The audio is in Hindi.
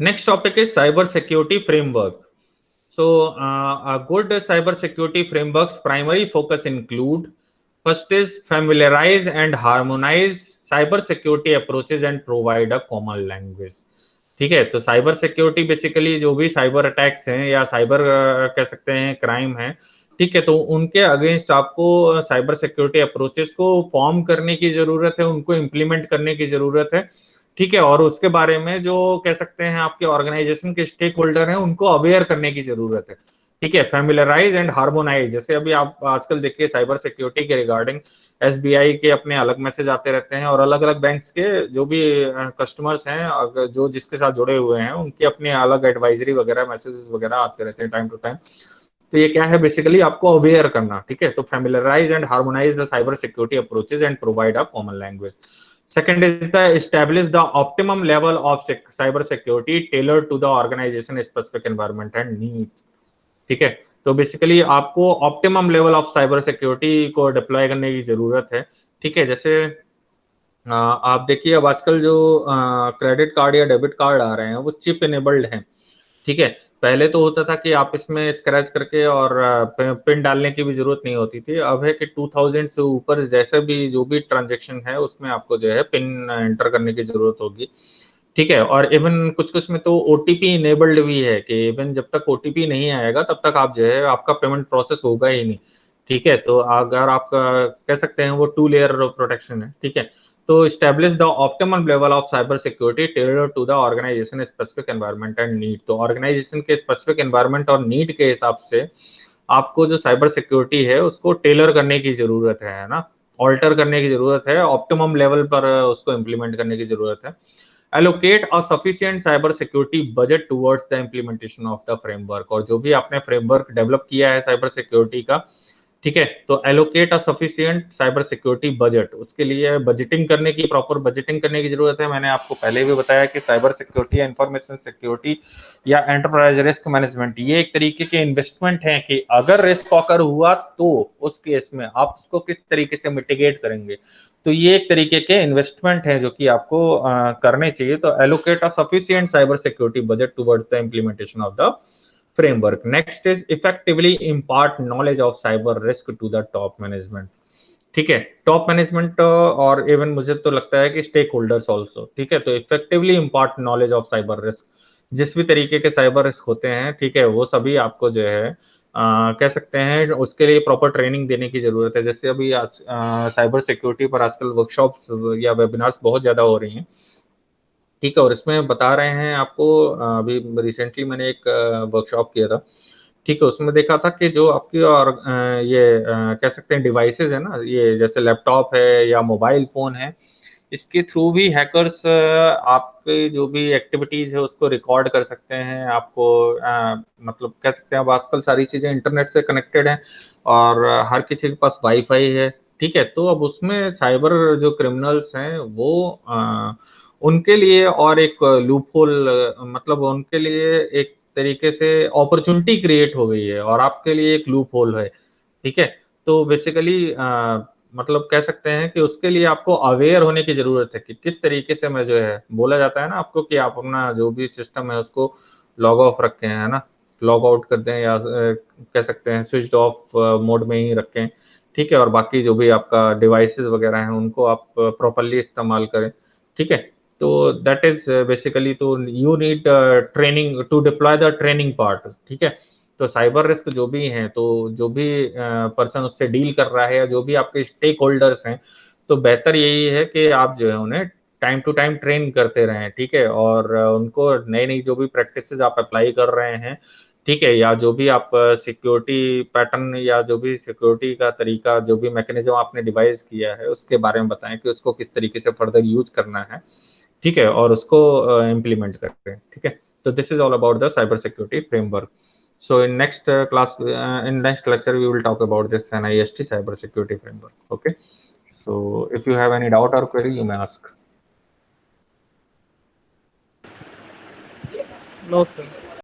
Next topic is cyber security framework. So, a good cyber security framework's primary focus include: first is familiarize and harmonize cyber security approaches and provide a common language. ठीक है, तो साइबर सिक्योरिटी बेसिकली जो भी साइबर अटैक्स हैं या साइबर कह सकते हैं क्राइम है, ठीक है, तो उनके अगेंस्ट आपको साइबर सिक्योरिटी अप्रोचेस को फॉर्म करने की जरूरत है, उनको इम्प्लीमेंट करने की जरूरत है। ठीक है, और उसके बारे में जो कह सकते हैं आपके ऑर्गेनाइजेशन के स्टेक होल्डर हैं उनको अवेयर करने की जरूरत है। ठीक है, फैमिलियराइज एंड हार्मोनाइज, जैसे अभी आप आजकल देखिए साइबर सिक्योरिटी के रिगार्डिंग एसबीआई के अपने अलग मैसेज आते रहते हैं और अलग अलग बैंक्स के जो भी कस्टमर्स हैं जो जिसके साथ जुड़े हुए हैं उनके अपने अलग एडवाइजरी वगैरह मैसेजेस वगैरह आते रहते हैं टाइम टू टाइम। तो ये क्या है, बेसिकली आपको अवेयर करना। ठीक है, तो familiarize and harmonize the cyber security approaches and provide a common language. Second is the establish the optimum level of cyber security tailored to the organization specific environment and need। ठीक है, तो बेसिकली आपको optimum level of cyber security को डिप्लॉय करने की जरूरत है। ठीक है, जैसे आप देखिए अब आजकल जो क्रेडिट कार्ड या डेबिट कार्ड आ रहे हैं वो चिप इनेबल्ड हैं। ठीक है, पहले तो होता था कि आप इसमें स्क्रैच करके और पिन डालने की भी जरूरत नहीं होती थी। अब है कि 2000 से ऊपर जैसे भी जो भी ट्रांजेक्शन है उसमें आपको जो है पिन एंटर करने की जरूरत होगी। ठीक है, और इवन कुछ कुछ में तो ओटीपी इनेबल्ड भी है कि इवन जब तक ओटीपी नहीं आएगा तब तक आप जो है आपका पेमेंट प्रोसेस होगा ही नहीं। ठीक है, तो अगर आप कह सकते हैं वो 2 लेयर प्रोटेक्शन है। ठीक है, तो establish the optimum level of cyber security tailored to the organization specific environment and need। तो ऑर्गेनाइजेशन के स्पेसिफिक एनवायरनमेंट और नीड के हिसाब से आपको जो साइबर सिक्योरिटी है उसको टेलर करने की जरूरत है ना, ऑल्टर करने की जरूरत है, ऑप्टिमम लेवल पर उसको इम्प्लीमेंट करने की जरूरत है। allocate a sufficient cyber security budget towards the implementation of the framework। और जो भी आपने फ्रेमवर्क डेवलप किया है साइबर सिक्योरिटी का, ठीक है, तो एलोकेट अ सफिशिएंट साइबर सिक्योरिटी बजट, उसके लिए बजटिंग करने की, प्रॉपर बजटिंग करने की जरूरत है। मैंने आपको पहले भी बताया कि साइबर सिक्योरिटी या इंफॉर्मेशन सिक्योरिटी या एंटरप्राइज रिस्क मैनेजमेंट ये एक तरीके के इन्वेस्टमेंट है कि अगर रिस्क ऑकर हुआ तो उस केस में आप उसको किस तरीके से मिटिगेट करेंगे। तो ये एक तरीके के इन्वेस्टमेंट है जो कि आपको करने चाहिए। तो allocate a sufficient cyber security budget towards the implementation of the framework। Next is effectively impart knowledge of cyber risk to the top management। ठीक है, टॉप मैनेजमेंट और इवन मुझे तो लगता है कि स्टेक होल्डर्स ऑल्सो। ठीक है, तो effectively impart knowledge of cyber risk, जिस भी तरीके के साइबर रिस्क होते हैं, ठीक है, वो सभी आपको जो है कह सकते हैं उसके लिए प्रॉपर ट्रेनिंग देने की जरूरत है। जैसे अभी आज साइबर सिक्योरिटी पर आजकल वर्कशॉप्स या वेबिनार्स बहुत ज्यादा हो रही हैं। ठीक है, और इसमें बता रहे हैं आपको अभी रिसेंटली मैंने एक वर्कशॉप किया था। ठीक है, उसमें देखा था कि जो आपकी और कह सकते हैं डिवाइसेस है ना, ये जैसे लैपटॉप है या मोबाइल फोन है, इसके थ्रू भी हैकर्स आपके जो भी एक्टिविटीज है उसको रिकॉर्ड कर सकते हैं। आपको मतलब कह सकते हैं अब आजकल सारी चीजें इंटरनेट से कनेक्टेड हैं और हर किसी के पास वाईफाई है। ठीक है, तो अब उसमें साइबर जो क्रिमिनल्स हैं वो उनके लिए और एक लूप होल, मतलब उनके लिए एक तरीके से अपॉर्चुनिटी क्रिएट हो गई है और आपके लिए एक लूप होल है। ठीक है, तो बेसिकली मतलब कह सकते हैं कि उसके लिए आपको अवेयर होने की जरूरत है कि किस तरीके से मैं जो है, बोला जाता है ना आपको कि आप अपना जो भी सिस्टम है उसको लॉग ऑफ रखें, है ना, लॉग आउट कर दें या कह सकते हैं स्विच ऑफ मोड में ही रखें। ठीक है, और बाकी जो भी आपका डिवाइसेस वगैरह हैं उनको आप प्रॉपरली इस्तेमाल करें। ठीक है, तो दैट इज बेसिकली, तो you need training to deploy the training part. ठीक है, तो साइबर रिस्क जो भी हैं, तो जो भी पर्सन उससे डील कर रहा है या जो भी आपके स्टेक होल्डर्स हैं, तो बेहतर यही है कि आप जो है उन्हें टाइम टू टाइम ट्रेन करते रहें। ठीक है, और उनको नई नई जो भी प्रैक्टिसेस आप अप्लाई कर रहे हैं, ठीक है, या जो भी आप सिक्योरिटी पैटर्न या जो भी सिक्योरिटी का तरीका, जो भी मैकेनिज्म आपने डिवाइस किया है उसके बारे में बताएं कि उसको किस तरीके से फर्दर यूज करना है। ठीक है, और उसको इम्प्लीमेंट करते हैं। ठीक है, तो this is all about the cyber security framework. So in next class, in next lecture, we will talk about this NIST cyber security framework. Okay. So if you have any doubt or query, you may ask. No, sir.